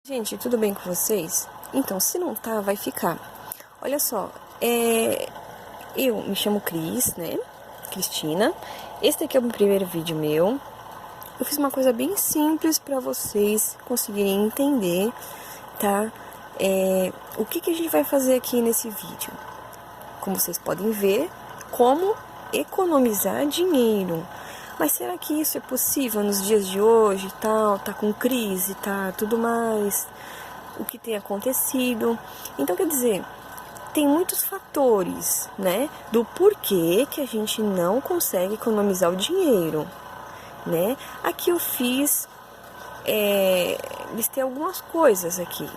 Gente, tudo bem com vocês? Então, se não tá, vai ficar. Olha só, eu me chamo Cris, né? Cristina. Esse daqui é o primeiro vídeo meu. Eu fiz uma coisa bem simples para vocês conseguirem entender, tá? O que a gente vai fazer aqui nesse vídeo? Como vocês podem ver, como economizar dinheiro. Mas será que isso é possível nos dias de hoje e tal? Tá com crise, tá tudo mais, o que tem acontecido. Então, quer dizer, tem muitos fatores, né? Do porquê que a gente não consegue economizar o dinheiro, né? Aqui eu listei algumas coisas aqui.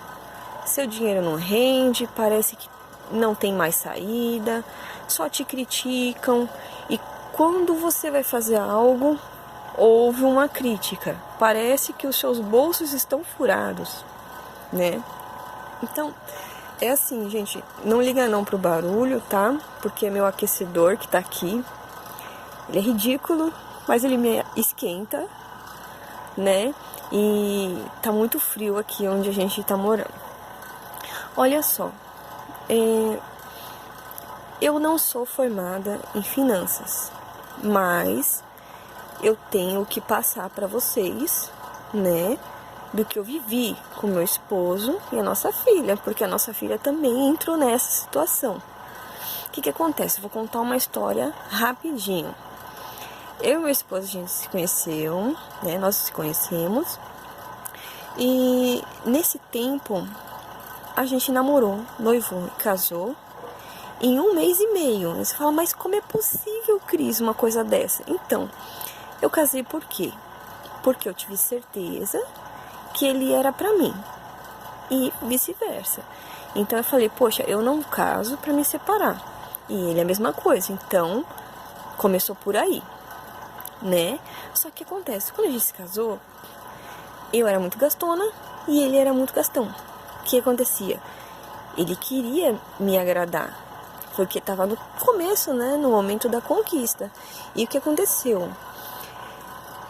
Seu dinheiro não rende, parece que não tem mais saída, só te criticam. E quando você vai fazer algo, houve uma crítica. Parece que os seus bolsos estão furados, né? Então, é assim, gente, não liga não pro barulho, tá? Porque é meu aquecedor que tá aqui. Ele é ridículo, mas ele me esquenta, né? E tá muito frio aqui onde a gente tá morando. Olha só, eu não sou formada em finanças, mas eu tenho que passar para vocês, né, do que eu vivi com meu esposo e a nossa filha, porque a nossa filha também entrou nessa situação. O que acontece? Eu vou contar uma história rapidinho. Eu e meu esposo, a gente se conheceu, né, nós se conhecemos, e nesse tempo a gente namorou, noivou e casou em 1 mês e meio. Você fala, mas como é possível, Cris, uma coisa dessa? Então, eu casei por quê? Porque eu tive certeza que ele era pra mim e vice-versa. Então eu falei, poxa, eu não caso pra me separar. E ele é a mesma coisa. Então, começou por aí, né? Só que acontece, quando a gente se casou, eu era muito gastona e ele era muito gastão. O que acontecia? Ele queria me agradar, porque estava no começo, né, no momento da conquista. E o que aconteceu?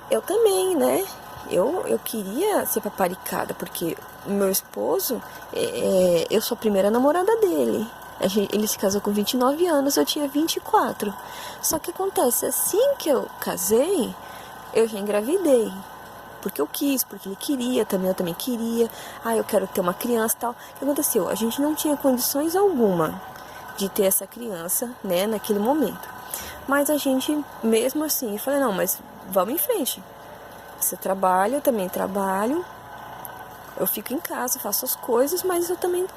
Eu também, né, eu queria ser paparicada, porque meu esposo, eu sou a primeira namorada dele. Ele se casou com 29 anos, eu tinha 24. Só que acontece, assim que eu casei, eu já engravidei. Porque eu quis, porque ele queria, eu também queria. Eu quero ter uma criança e tal. O que aconteceu? A gente não tinha condições alguma de ter essa criança, né, naquele momento. Mas a gente, mesmo assim, falei, não, mas vamos em frente. Você trabalha, eu também trabalho. Eu fico em casa, faço as coisas, mas eu também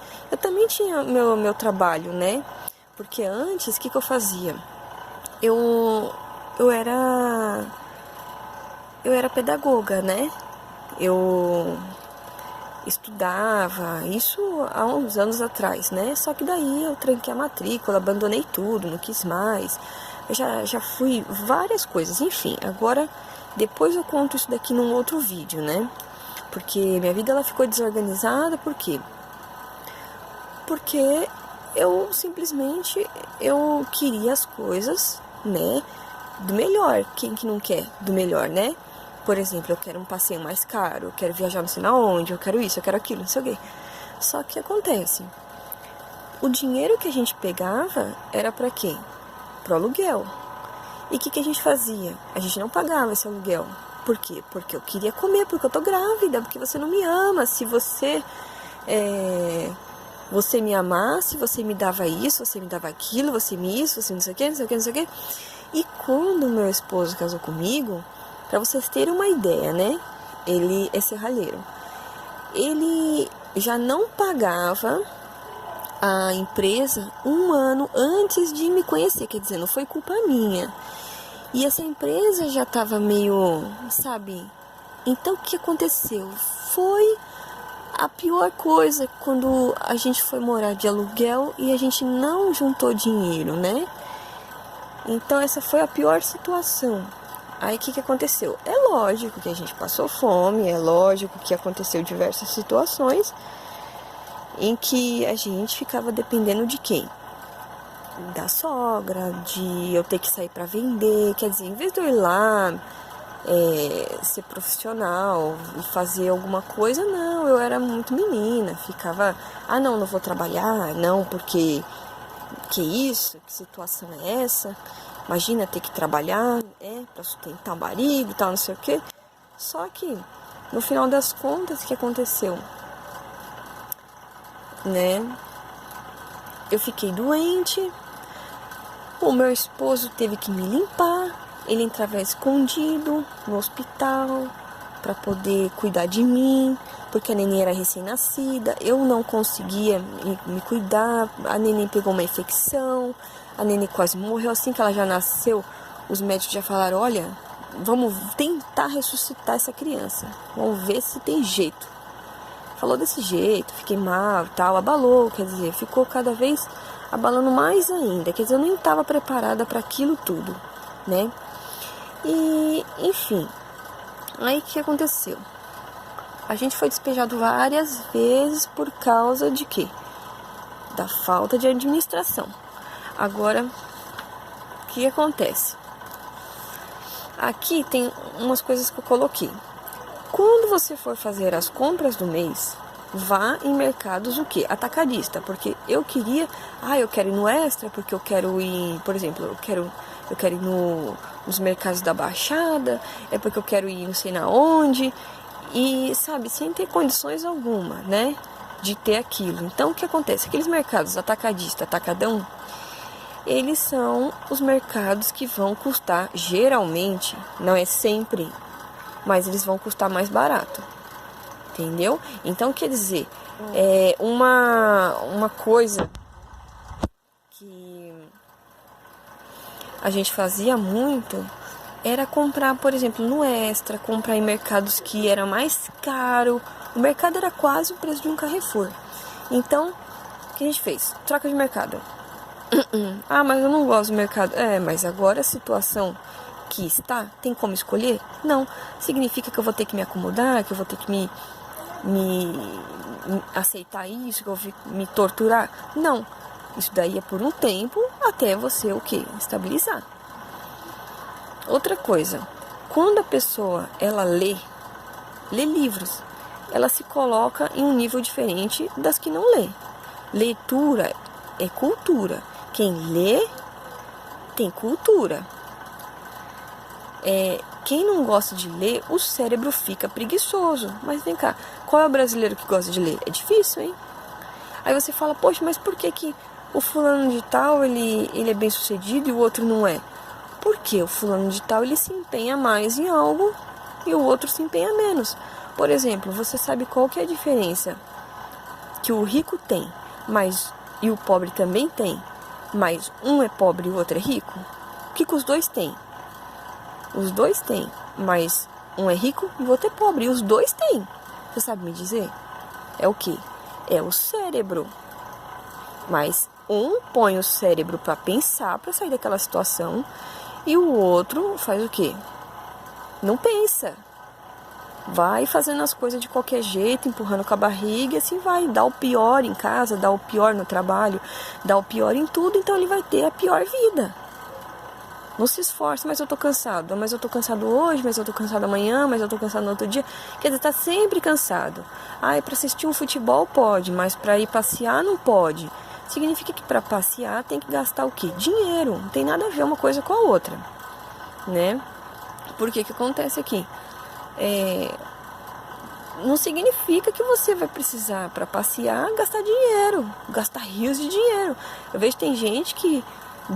tinha meu trabalho, né? Porque antes, o que eu fazia? Eu era pedagoga, né? Eu estudava, isso há uns anos atrás, né? Só que daí eu tranquei a matrícula, abandonei tudo, não quis mais. Eu já fui várias coisas, enfim. Agora, depois eu conto isso daqui num outro vídeo, né? Porque minha vida ela ficou desorganizada, por quê? Porque eu simplesmente queria as coisas, né? Do melhor. Quem que não quer do melhor, né? Por exemplo, eu quero um passeio mais caro, eu quero viajar não sei na onde, eu quero isso, eu quero aquilo, não sei o quê. Só que acontece, o dinheiro que a gente pegava era pra quê? Pro aluguel. E o que a gente fazia? A gente não pagava esse aluguel. Por quê? Porque eu queria comer, porque eu tô grávida, porque você não me ama. Se você me amasse, você me dava isso, você me dava aquilo, você me isso, você não sei o quê, não sei o quê, não sei o quê. E quando meu esposo casou comigo, pra vocês terem uma ideia, né? Ele é serralheiro. Ele já não pagava a empresa 1 ano antes de me conhecer. Quer dizer, não foi culpa minha. E essa empresa já tava meio, sabe? Então, o que aconteceu? Foi a pior coisa quando a gente foi morar de aluguel e a gente não juntou dinheiro, né? Então, essa foi a pior situação. Aí, o que aconteceu? É lógico que a gente passou fome, é lógico que aconteceu diversas situações em que a gente ficava dependendo de quem? Da sogra, de eu ter que sair para vender. Quer dizer, em vez de eu ir lá ser profissional e fazer alguma coisa, não. Não, eu era muito menina, ficava, não vou trabalhar, não, porque que isso, que situação é essa? Imagina ter que trabalhar, para sustentar o marido e tal, não sei o quê. Só que, no final das contas, o que aconteceu? Né? Eu fiquei doente, o meu esposo teve que me limpar, ele entrava escondido no hospital para poder cuidar de mim, porque a neném era recém-nascida, eu não conseguia me cuidar, a neném pegou uma infecção, a neném quase morreu. Assim que ela já nasceu, os médicos já falaram, olha, vamos tentar ressuscitar essa criança, vamos ver se tem jeito. Falou desse jeito, fiquei mal, tal, abalou, quer dizer, ficou cada vez abalando mais ainda, quer dizer, eu nem estava preparada para aquilo tudo, né? E, enfim, aí o que aconteceu? A gente foi despejado várias vezes por causa de quê? Da falta de administração. Agora, o que acontece? Aqui tem umas coisas que eu coloquei. Quando você for fazer as compras do mês, vá em mercados o quê? Atacadista, porque eu queria, eu quero ir no Extra, porque eu quero ir, por exemplo, eu quero ir nos mercados da Baixada, é porque eu quero ir não sei na onde, e sabe, sem ter condições alguma, né, de ter aquilo. Então o que acontece? Aqueles mercados atacadista, atacadão, eles são os mercados que vão custar, geralmente, não é sempre, mas eles vão custar mais barato, entendeu? Então, quer dizer, uma coisa que a gente fazia muito era comprar, por exemplo, no Extra, comprar em mercados que era mais caro. O mercado era quase o preço de um Carrefour. Então, o que a gente fez? Troca de mercado. Mas eu não gosto do mercado. Mas agora a situação que está, tem como escolher? Não. Significa que eu vou ter que me acomodar, que eu vou ter que me aceitar isso, que eu vou me torturar? Não. Isso daí é por um tempo até você o quê? Estabilizar. Outra coisa, quando a pessoa ela lê livros, ela se coloca em um nível diferente das que não lê. Leitura é cultura. Quem lê tem cultura. Quem não gosta de ler, o cérebro fica preguiçoso. Mas vem cá, qual é o brasileiro que gosta de ler? É difícil, hein? Aí você fala, poxa, mas por que o fulano de tal, ele é bem sucedido e o outro não é? Porque o fulano de tal, ele se empenha mais em algo e o outro se empenha menos. Por exemplo, você sabe qual que é a diferença que o rico tem, e o pobre também tem, mas um é pobre e o outro é rico? O que os dois têm? Os dois têm, mas um é rico e o outro é pobre, e os dois têm. Você sabe me dizer? É o quê? É o cérebro. Mas um põe o cérebro para pensar, para sair daquela situação, e o outro faz o quê? Não pensa. Vai fazendo as coisas de qualquer jeito, empurrando com a barriga, e assim vai. Dá o pior em casa, dá o pior no trabalho, dá o pior em tudo, então ele vai ter a pior vida. Não se esforce, mas eu tô cansado. Mas eu tô cansado hoje, mas eu tô cansado amanhã, mas eu tô cansado no outro dia. Quer dizer, tá sempre cansado. Pra assistir um futebol pode, mas pra ir passear não pode. Significa que pra passear tem que gastar o quê? Dinheiro. Não tem nada a ver uma coisa com a outra, né? Por que acontece aqui? Não significa que você vai precisar para passear gastar dinheiro, gastar rios de dinheiro. Eu vejo que tem gente que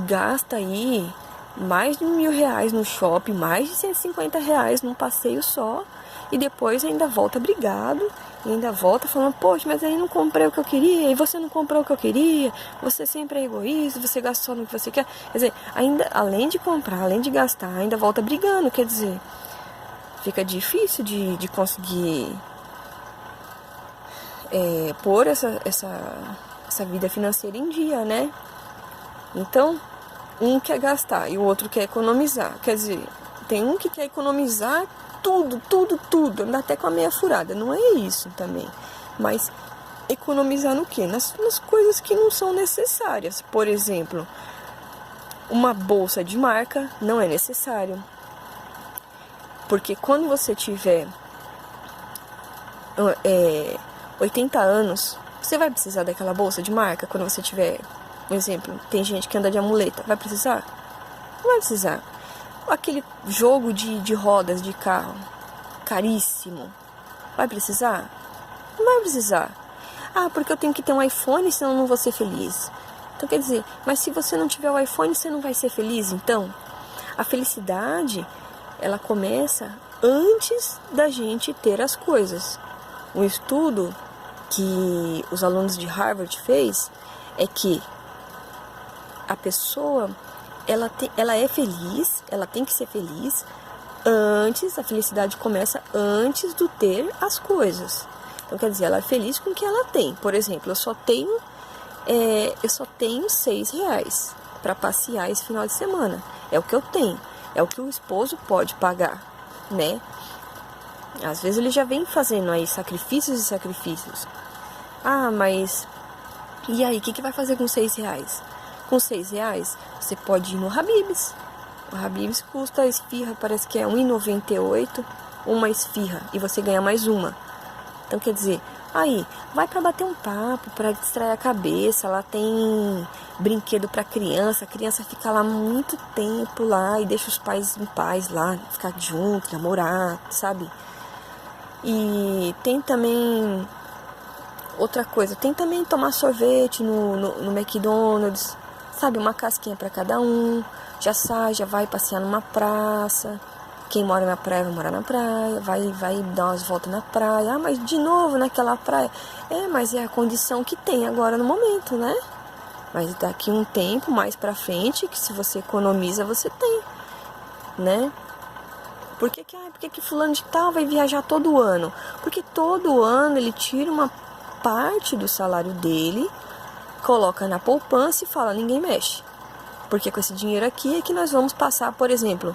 gasta aí mais de R$1.000 no shopping, mais de R$150 num passeio só, e depois ainda volta brigado, e ainda volta falando, poxa, mas aí não comprei o que eu queria, e você não comprou o que eu queria, você sempre é egoísta, você gasta só no que você quer. Quer dizer, ainda, além de comprar, além de gastar, ainda volta brigando, quer dizer, fica difícil de conseguir pôr essa vida financeira em dia, né? Então, um quer gastar e o outro quer economizar. Quer dizer, tem um que quer economizar tudo, andar até com a meia furada. Não é isso também. Mas economizar no quê? Nas coisas que não são necessárias. Por exemplo, uma bolsa de marca não é necessário. Porque quando você tiver é, 80 anos, você vai precisar daquela bolsa de marca quando você tiver, um exemplo, tem gente que anda de amuleta, vai precisar? Não vai precisar. Aquele jogo de rodas de carro, caríssimo, vai precisar? Não vai precisar. Ah, porque eu tenho que ter um iPhone, senão eu não vou ser feliz. Então quer dizer, mas se você não tiver o iPhone, você não vai ser feliz, então? A felicidade, ela começa antes da gente ter as coisas. Um estudo que os alunos de Harvard fez é que a pessoa, ela é feliz, ela tem que ser feliz antes, a felicidade começa antes do ter as coisas. Então quer dizer, ela é feliz com o que ela tem. Por exemplo, eu só tenho R$ 6 para passear esse final de semana. É o que eu tenho, é o que o esposo pode pagar, né? Às vezes ele já vem fazendo aí sacrifícios e sacrifícios. Ah, mas e aí, o que vai fazer com R$ 6? Com R$ 6 você pode ir no Habib's. O Habib's custa a esfirra, parece que é R$1,98 uma esfirra, e você ganha mais uma. Então quer dizer, aí, vai pra bater um papo, pra distrair a cabeça. Lá tem brinquedo pra criança. A criança fica lá muito tempo lá e deixa os pais em paz lá, ficar junto, namorar, sabe? E tem também outra coisa, tem também tomar sorvete no McDonald's, sabe? Uma casquinha pra cada um. Já sai, já vai passear numa praça. Quem mora na praia vai morar na praia, vai dar umas voltas na praia. Ah, mas de novo naquela praia. Mas é a condição que tem agora no momento, né? Mas daqui um tempo, mais pra frente, que se você economiza, você tem, né? Por que fulano de tal vai viajar todo ano? Porque todo ano ele tira uma parte do salário dele, coloca na poupança e fala, ninguém mexe. Porque com esse dinheiro aqui é que nós vamos passar, por exemplo,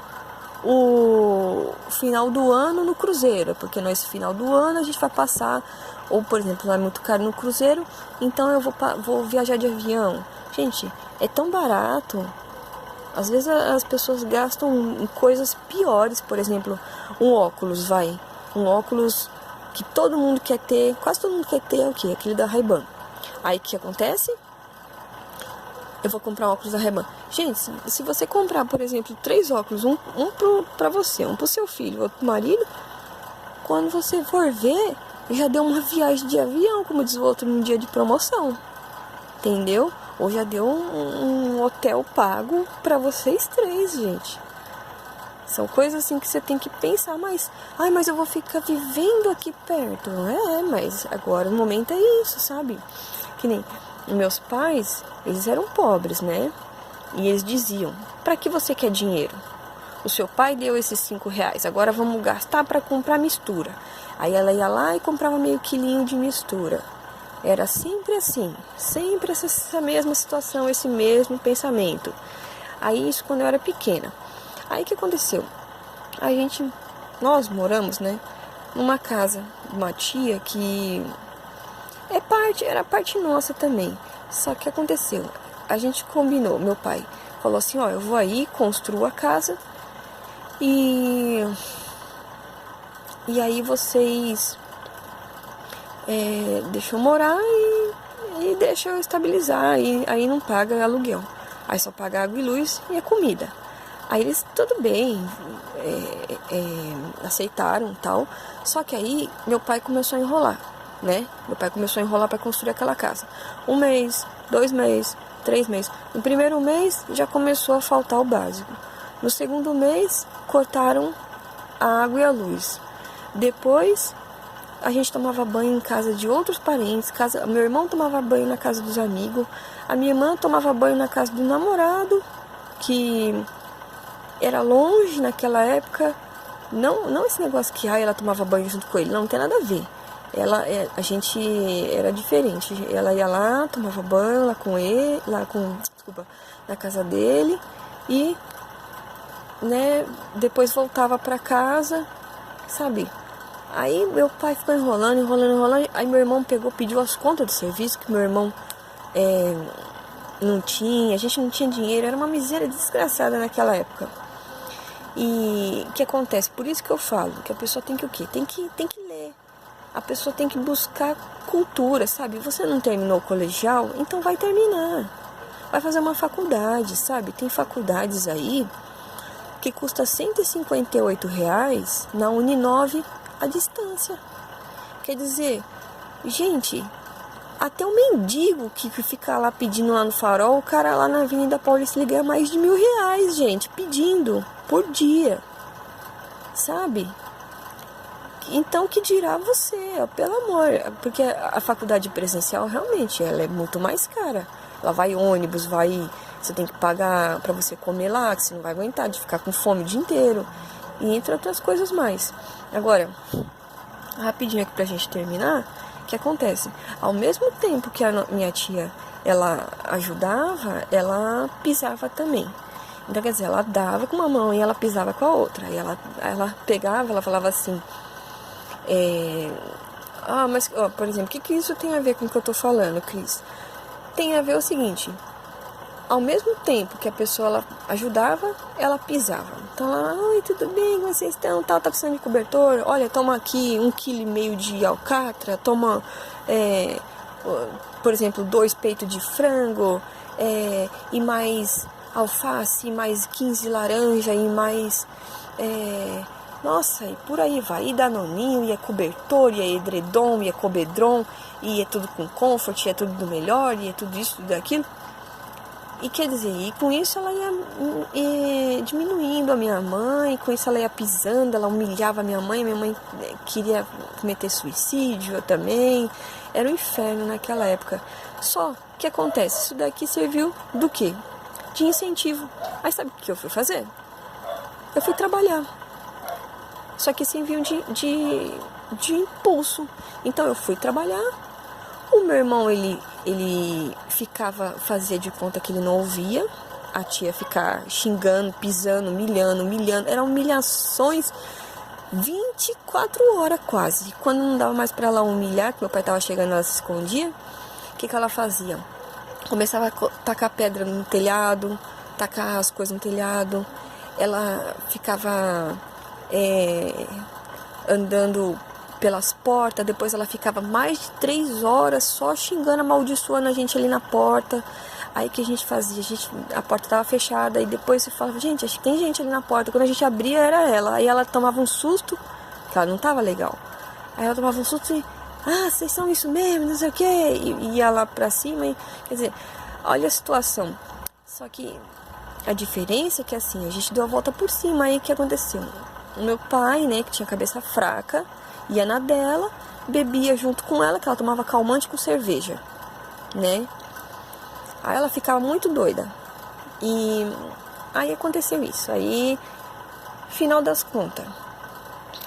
o final do ano no cruzeiro, porque nesse final do ano a gente vai passar, ou por exemplo, lá é muito caro no cruzeiro, então eu vou viajar de avião. Gente, é tão barato. Às vezes as pessoas gastam em coisas piores, por exemplo, um óculos, um óculos que todo mundo quer ter, quase todo mundo quer ter, é o quê? Aquele da Ray-Ban. Aí o que acontece? Eu vou comprar um óculos da Ray-Ban. Gente, se você comprar, por exemplo, 3 óculos, um pra você, um pro seu filho, outro pro marido, quando você for ver, já deu uma viagem de avião, como diz o outro, num dia de promoção. Entendeu? Ou já deu um hotel pago pra vocês 3, gente. São coisas assim que você tem que pensar, mas eu vou ficar vivendo aqui perto. Mas agora no momento é isso, sabe? Que nem meus pais, eles eram pobres, né? E eles diziam, pra que você quer dinheiro? O seu pai deu esses R$ 5, agora vamos gastar pra comprar mistura. Aí ela ia lá e comprava meio quilinho de mistura. Era sempre assim, sempre essa mesma situação, esse mesmo pensamento. Isso quando eu era pequena. Aí o que aconteceu? Nós moramos, né, numa casa de uma tia que era parte nossa também. Só que aconteceu, a gente combinou, meu pai falou assim, eu vou aí, construo a casa e aí vocês deixam eu morar e deixam eu estabilizar, e aí não paga aluguel, aí só paga água e luz e a comida. Aí eles, tudo bem, aceitaram e tal. Só que aí meu pai começou a enrolar, né? Meu pai começou a enrolar para construir aquela casa. 1 mês, 2 meses, 3 meses. No primeiro mês já começou a faltar o básico. No segundo mês cortaram a água e a luz. Depois a gente tomava banho em casa de outros parentes. Meu irmão tomava banho na casa dos amigos. A minha irmã tomava banho na casa do namorado, que era longe naquela época. Não esse negócio que ela tomava banho junto com ele, não tem nada a ver. A gente era diferente. Ela ia lá, tomava banho lá com ele, na casa dele, e né, depois voltava pra casa, sabe? Aí meu pai ficou enrolando. Aí meu irmão pediu as contas do serviço, que meu irmão não tinha, a gente não tinha dinheiro, era uma miséria desgraçada naquela época. E o que acontece? Por isso que eu falo que a pessoa tem que o quê? Tem que ler. A pessoa tem que buscar cultura, sabe? Você não terminou o colegial, então vai terminar. Vai fazer uma faculdade, sabe? Tem faculdades aí que custa R$ 158 na Uninove à distância. Quer dizer, gente, até o mendigo que fica lá pedindo lá no farol, o cara lá na Avenida Paulista ele ganha mais de R$ 1.000, gente, pedindo por dia, sabe? Então, que dirá você, ó, pelo amor, porque a faculdade presencial realmente ela é muito mais cara. Ela vai ônibus, você tem que pagar para você comer lá, que você não vai aguentar de ficar com fome o dia inteiro, e entre outras coisas mais. Agora, rapidinho aqui pra gente terminar, o que acontece? Ao mesmo tempo que a minha tia, ela ajudava, ela pisava também. Então, quer dizer, ela dava com uma mão e ela pisava com a outra. E ela pegava, ela falava assim... mas, ó, por exemplo, o que isso tem a ver com o que eu tô falando, Cris? Tem a ver o seguinte: ao mesmo tempo que a pessoa ela ajudava, ela pisava. Então ela, oi, tudo bem, como vocês estão? Tá precisando de cobertor? Olha, toma aqui 1,5 kg de alcatra, toma, por exemplo, 2 peitos de frango, e mais alface, e mais 15 laranja, e mais... nossa, e por aí vai, e danoninho, e é cobertor, e é edredom, e é cobedron, e é tudo com comfort, e é tudo do melhor, e é tudo isso, tudo aquilo. E quer dizer, e com isso ela ia diminuindo a minha mãe, com isso ela ia pisando, ela humilhava a minha mãe queria cometer suicídio, eu também. Era um inferno naquela época. Só, o que acontece? Isso daqui serviu do quê? De incentivo. Aí sabe o que eu fui fazer? Eu fui trabalhar. Só que esse envio de impulso. Então eu fui trabalhar. O meu irmão, ele fazia de conta que ele não ouvia. A tia ficar xingando, pisando, humilhando. Eram humilhações 24 horas quase. E quando não dava mais pra ela humilhar, que meu pai tava chegando, ela se escondia. O que ela fazia? Começava a tacar pedra no telhado, tacar as coisas no telhado. Ela ficava... andando pelas portas, depois ela ficava mais de 3 horas só xingando, amaldiçoando a gente ali na porta. Aí que a gente fazia, a porta estava fechada, e depois você falava, gente, acho que tem gente ali na porta. Quando a gente abria, era ela. Aí ela tomava um susto, que ela não estava legal. Aí ela tomava um susto e, vocês são isso mesmo, não sei o quê, e ia lá pra cima, e, quer dizer, olha a situação. Só que a diferença é que assim, a gente deu a volta por cima. Aí o que aconteceu? O meu pai, né, que tinha cabeça fraca, ia na dela, bebia junto com ela, que ela tomava calmante com cerveja, né? Aí ela ficava muito doida. E aí aconteceu isso. Aí, final das contas,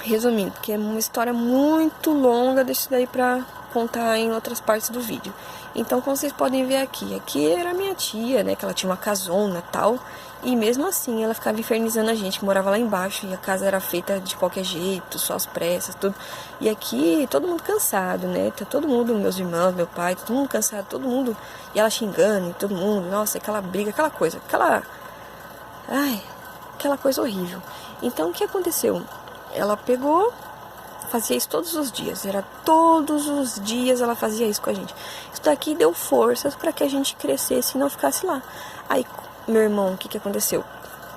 resumindo, porque é uma história muito longa, deixa isso daí pra contar em outras partes do vídeo. Então, como vocês podem ver aqui era minha tia, né, que ela tinha uma casona e tal. E mesmo assim, ela ficava infernizando a gente, que morava lá embaixo, e a casa era feita de qualquer jeito, só as pressas, tudo. E aqui, todo mundo cansado, né? Tá todo mundo, meus irmãos, meu pai, todo mundo cansado, todo mundo. E ela xingando, e todo mundo, nossa, aquela briga, aquela coisa, aquela coisa horrível. Então, o que aconteceu? Ela pegou, fazia isso todos os dias, era todos os dias ela fazia isso com a gente. Isso daqui deu forças para que a gente crescesse e não ficasse lá. Aí, meu irmão, o que aconteceu?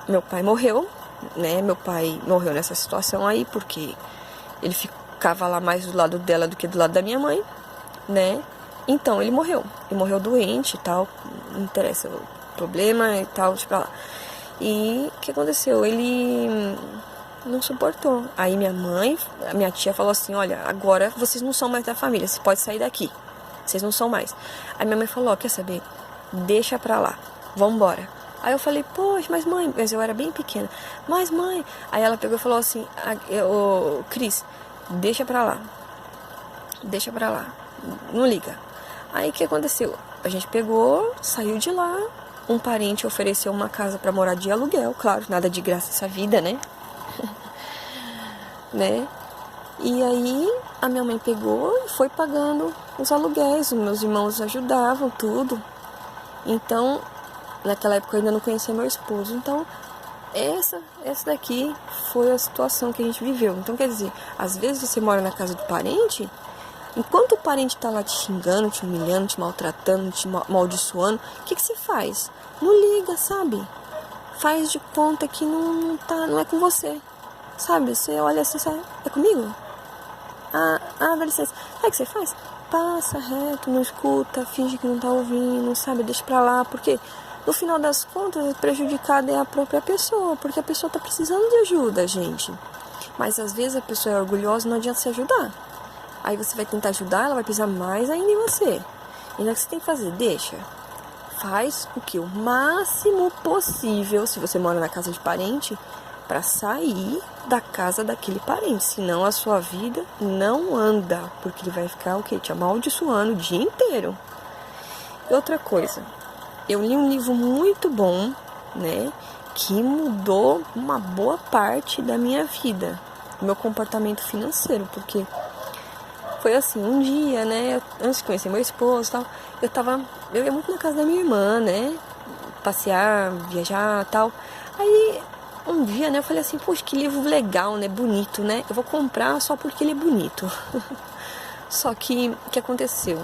Meu pai morreu, né? Meu pai morreu nessa situação aí, porque ele ficava lá mais do lado dela do que do lado da minha mãe, né? Então, ele morreu. Ele morreu doente e tal, não interessa o problema e tal, tipo lá. E o que aconteceu? Ele não suportou. Aí a minha tia falou assim, olha, agora vocês não são mais da família, você pode sair daqui. Vocês não são mais. Aí minha mãe falou, quer saber? Deixa pra lá, vambora. Aí eu falei, poxa, mas eu era bem pequena. Mas mãe, aí ela pegou e falou assim, Cris, deixa pra lá, não liga. Aí o que aconteceu? A gente pegou, saiu de lá, um parente ofereceu uma casa pra morar de aluguel, claro, nada de graça essa vida, né? Né? E aí a minha mãe pegou e foi pagando os aluguéis, os meus irmãos ajudavam, tudo. Então, naquela época eu ainda não conhecia meu esposo, então essa daqui foi a situação que a gente viveu. Então, quer dizer, às vezes você mora na casa do parente, enquanto o parente tá lá te xingando, te humilhando, te maltratando, te amaldiçoando, o que você faz? Não liga, sabe? Faz de conta que não é com você, sabe? Você olha assim, sabe? É comigo? Dá licença. Sabe o que você faz? Passa reto, não escuta, finge que não tá ouvindo, sabe? Deixa pra lá, porque no final das contas, prejudicada é a própria pessoa, porque a pessoa tá precisando de ajuda, gente. Mas às vezes a pessoa é orgulhosa e não adianta se ajudar. Aí você vai tentar ajudar, ela vai pisar mais ainda em você. Então o que você tem que fazer? Deixa. Faz o que? O máximo possível, se você mora na casa de parente, para sair da casa daquele parente. Senão a sua vida não anda, porque ele vai ficar o quê? Te amaldiçoando o dia inteiro. E outra coisa, eu li um livro muito bom, né? Que mudou uma boa parte da minha vida, meu comportamento financeiro, porque foi assim, um dia, né, antes de conhecer meu esposo e tal, eu ia muito na casa da minha irmã, né, passear, viajar e tal. Aí, um dia, né, eu falei assim, poxa, que livro legal, né, bonito, né, eu vou comprar só porque ele é bonito. Só que, o que aconteceu?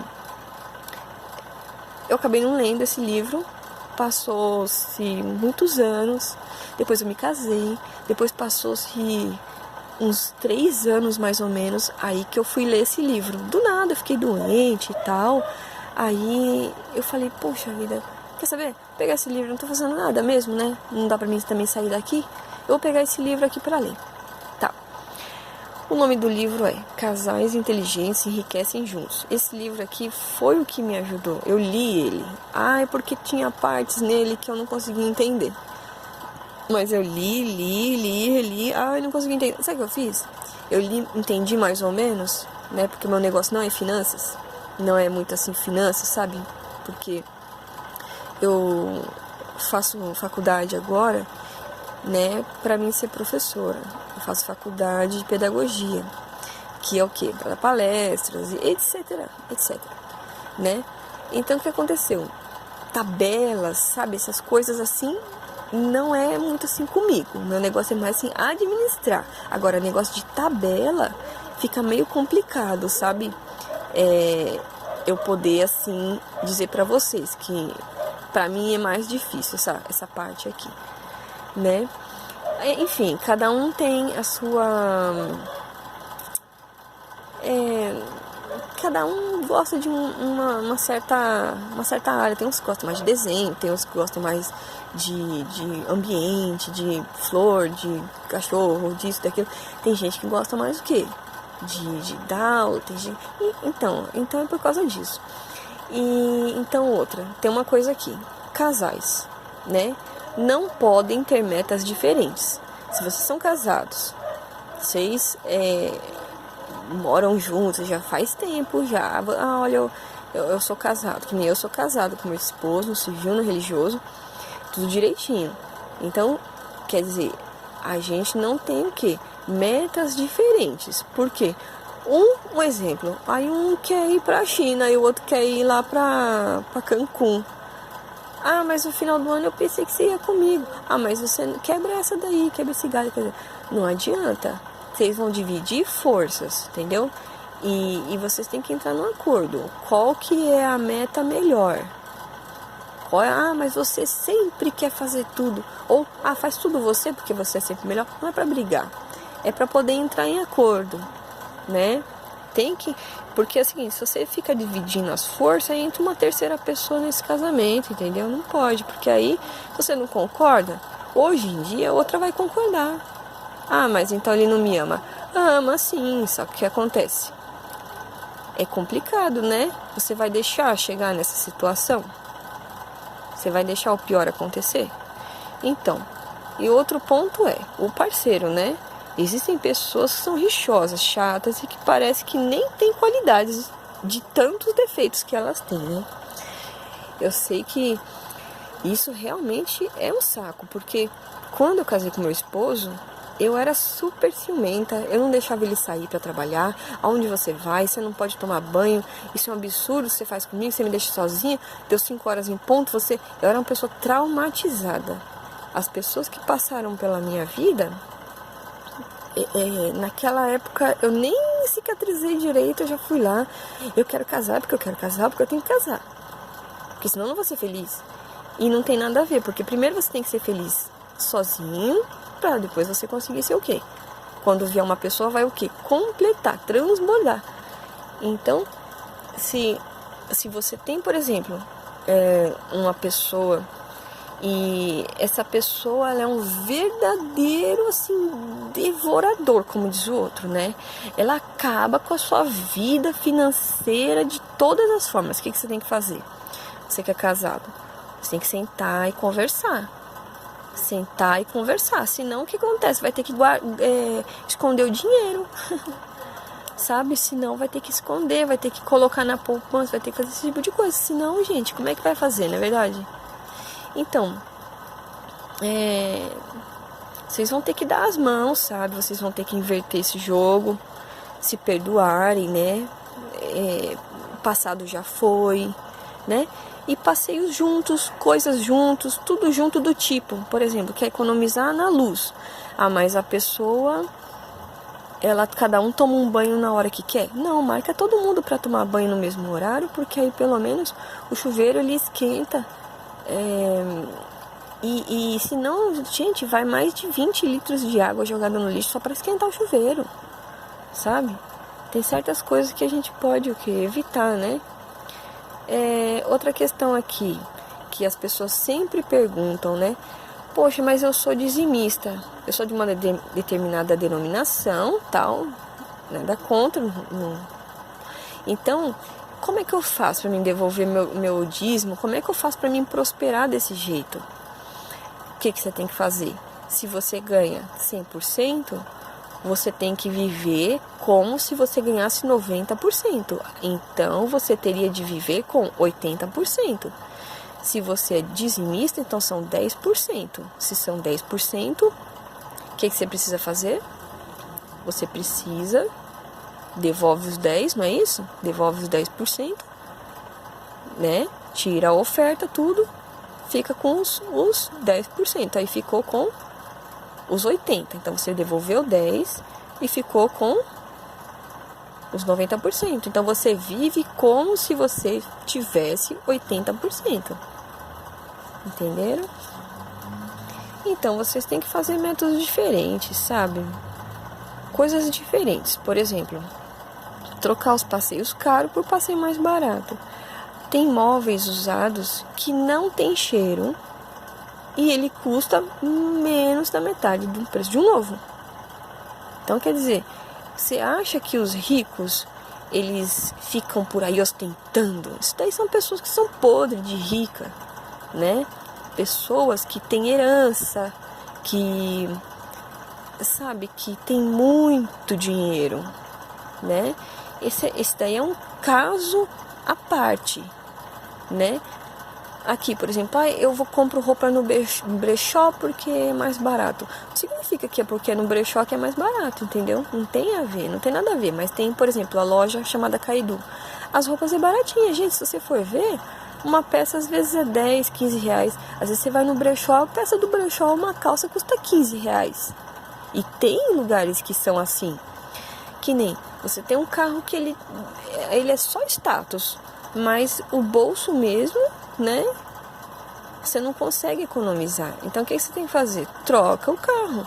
Eu acabei não lendo esse livro, passou-se muitos anos, depois eu me casei, depois passou-se uns 3 anos mais ou menos, aí que eu fui ler esse livro. Do nada, eu fiquei doente e tal. Aí eu falei, poxa vida, quer saber? Vou pegar esse livro, não tô fazendo nada mesmo, né? Não dá pra mim também sair daqui. Eu vou pegar esse livro aqui pra ler. Tá. O nome do livro é Casais Inteligentes Enriquecem Juntos. Esse livro aqui foi o que me ajudou. Eu li ele. É porque tinha partes nele que eu não conseguia entender. Mas eu li, eu não consegui entender. Sabe o que eu fiz? Eu li, entendi mais ou menos, né? Porque meu negócio não é finanças, não é muito assim finanças, sabe? Porque eu faço faculdade agora, né? Pra mim ser professora. Eu faço faculdade de pedagogia, que é o quê? Para palestras, etc, né? Então o que aconteceu? Tabelas, sabe? Essas coisas assim, não é muito assim comigo. Meu negócio é mais assim, administrar. Agora, negócio de tabela fica meio complicado, sabe? Eu poder, assim, dizer pra vocês que pra mim é mais difícil essa parte aqui, né? Enfim, cada um tem a sua... cada um gosta de uma certa área. Tem uns que gostam mais de desenho, tem uns que gostam mais de ambiente, de flor, de cachorro, disso, daquilo. Tem gente que gosta mais do quê? De dar aula, tem gente... Então é por causa disso. E então tem uma coisa aqui, casais, né? Não podem ter metas diferentes. Se vocês são casados, vocês moram juntos já faz tempo já. Olha, eu sou casado, que nem eu sou casado com meu esposo, no civil, no religioso, tudo direitinho. Então, quer dizer, a gente não tem o quê? Metas diferentes. Por quê? Um exemplo, aí um quer ir pra China e o outro quer ir lá pra Cancún. Mas no final do ano eu pensei que você ia comigo. Mas você quebra essa daí, quebra esse galho. Quer dizer, não adianta. Vocês vão dividir forças, entendeu? E vocês têm que entrar num acordo. Qual que é a meta melhor? Mas você sempre quer fazer tudo. Ou, faz tudo você porque você é sempre melhor. Não é pra brigar. É pra poder entrar em acordo, né? Porque é o seguinte, se você fica dividindo as forças, aí entra uma terceira pessoa nesse casamento, entendeu? Não pode, porque aí, se você não concorda, hoje em dia a outra vai concordar. Mas então ele não me ama. Ama sim, só que o que acontece? É complicado, né? Você vai deixar chegar nessa situação? Você vai deixar o pior acontecer? Então, e outro ponto é o parceiro, né? Existem pessoas que são rixosas, chatas e que parece que nem tem qualidades de tantos defeitos que elas têm, né? Eu sei que isso realmente é um saco, porque quando eu casei com meu esposo, eu era super ciumenta, eu não deixava ele sair para trabalhar. Aonde você vai? Você não pode tomar banho. Isso é um absurdo, você faz comigo, você me deixa sozinha. Deu 5 horas em ponto, eu era uma pessoa traumatizada. As pessoas que passaram pela minha vida, naquela época eu nem cicatrizei direito, eu já fui lá. Eu quero casar porque eu quero casar, porque eu tenho que casar. Porque senão eu não vou ser feliz. E não tem nada a ver, porque primeiro você tem que ser feliz sozinho, pra depois você conseguir ser o quê? Quando vier uma pessoa, vai o quê? Completar, transbordar. Então, se você tem, por exemplo, uma pessoa e essa pessoa, ela é um verdadeiro, assim, devorador, como diz o outro, né? Ela acaba com a sua vida financeira de todas as formas. O que você tem que fazer? Você que é casado, você tem que sentar e conversar. Sentar e conversar. Senão, o que acontece? Vai ter que esconder o dinheiro. Sabe? Senão vai ter que esconder, vai ter que colocar na poupança, vai ter que fazer esse tipo de coisa. Senão, gente, como é que vai fazer, não é verdade? Então, vocês vão ter que dar as mãos, sabe? Vocês vão ter que inverter esse jogo, se perdoarem, né? O passado já foi, né? E passeios juntos, coisas juntos, tudo junto do tipo. Por exemplo, quer economizar na luz. Ah, mas a pessoa, cada um toma um banho na hora que quer? Não, marca todo mundo para tomar banho no mesmo horário, porque aí pelo menos o chuveiro ele esquenta. E se não, gente, vai mais de 20 litros de água jogada no lixo só para esquentar o chuveiro, sabe? Tem certas coisas que a gente pode evitar, né? Outra questão aqui, que as pessoas sempre perguntam, né? Poxa, mas eu sou dizimista, eu sou de uma determinada denominação, tal, nada contra. Não. Então, como é que eu faço para mim devolver meu dízimo? Como é que eu faço para mim prosperar desse jeito? O que você tem que fazer? Se você ganha 100%, você tem que viver como se você ganhasse 90%. Então, você teria de viver com 80%. Se você é dizimista, então são 10%. Se são 10%, o que você precisa fazer? Você precisa, devolve os 10%, não é isso? Devolve os 10%, né? Tira a oferta, tudo, fica com os 10%. Aí ficou com os 80%. Então, você devolveu 10% e ficou com os 90%. Então, você vive como se você tivesse 80%. Entenderam? Então, vocês têm que fazer métodos diferentes, sabe? Coisas diferentes. Por exemplo, trocar os passeios caros por passeio mais barato. Tem móveis usados que não tem cheiro e ele custa menos da metade do preço de um novo. Então, quer dizer, você acha que os ricos, eles ficam por aí ostentando? Isso daí são pessoas que são podres de rica, né? Pessoas que têm herança, que, sabe, que tem muito dinheiro, né? Esse daí é um caso à parte, né? Aqui, por exemplo, eu compro roupa no brechó porque é mais barato. Não significa que é porque é no brechó que é mais barato, entendeu? Não tem a ver, não tem nada a ver. Mas tem, por exemplo, a loja chamada Caidu. As roupas é baratinha, gente. Se você for ver, uma peça às vezes é 10, 15 reais. Às vezes você vai no brechó, a peça do brechó, uma calça custa 15 reais. E tem lugares que são assim. Que nem, você tem um carro que ele é só status. Mas o bolso mesmo, né? Você não consegue economizar. Então, o que você tem que fazer? Troca o carro.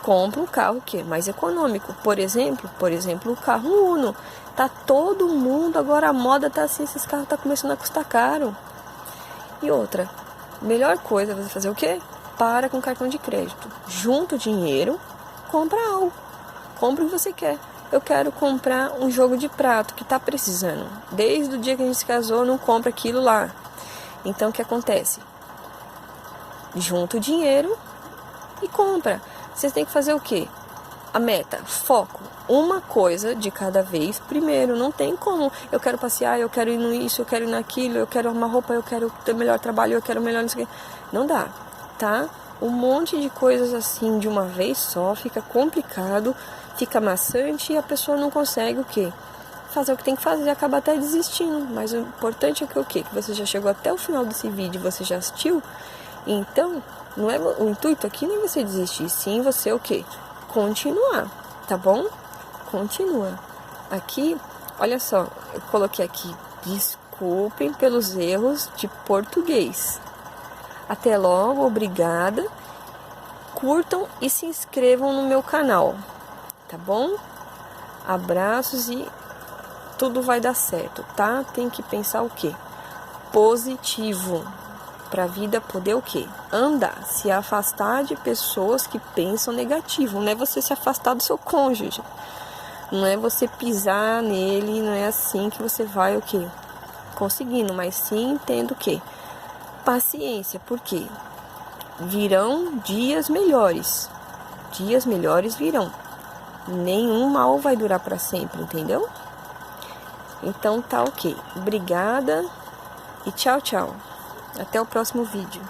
Compra um carro que é mais econômico. Por exemplo, o carro Uno. Tá todo mundo, agora a moda tá assim, esses carros tá começando a custar caro. E outra, melhor coisa é você fazer o quê? Para com cartão de crédito. Junta o dinheiro, compra algo. Compra o que você quer. Eu quero comprar um jogo de prato que tá precisando. Desde o dia que a gente se casou, não compra aquilo lá. Então, o que acontece? Junta o dinheiro e compra. Vocês têm que fazer o quê? A meta, foco. Uma coisa de cada vez. Primeiro, não tem como. Eu quero passear, eu quero ir nisso, eu quero ir naquilo, eu quero arrumar roupa, eu quero ter melhor trabalho, eu quero melhor nisso aqui. Não dá, tá? Um monte de coisas assim de uma vez só, fica complicado, fica maçante e a pessoa não consegue o quê? Fazer o que tem que fazer e acaba até desistindo. Mas o importante é que o quê? Que você já chegou até o final desse vídeo, você já assistiu, Então, não é, o intuito aqui não é você desistir, sim você o quê? Continuar, tá bom? Continua. Aqui, olha só, eu coloquei aqui, desculpem pelos erros de português. Até logo, obrigada. Curtam e se inscrevam no meu canal, tá bom? Abraços e tudo vai dar certo, tá? Tem que pensar o quê? Positivo. Pra vida poder o quê? Andar, se afastar de pessoas que pensam negativo. Não é você se afastar do seu cônjuge. Não é você pisar nele, não é assim que você vai o quê? Conseguindo, mas sim tendo o quê? Paciência, por quê? Virão dias melhores. Dias melhores virão. Nenhum mal vai durar para sempre, entendeu? Então tá ok. Obrigada e tchau, tchau. Até o próximo vídeo.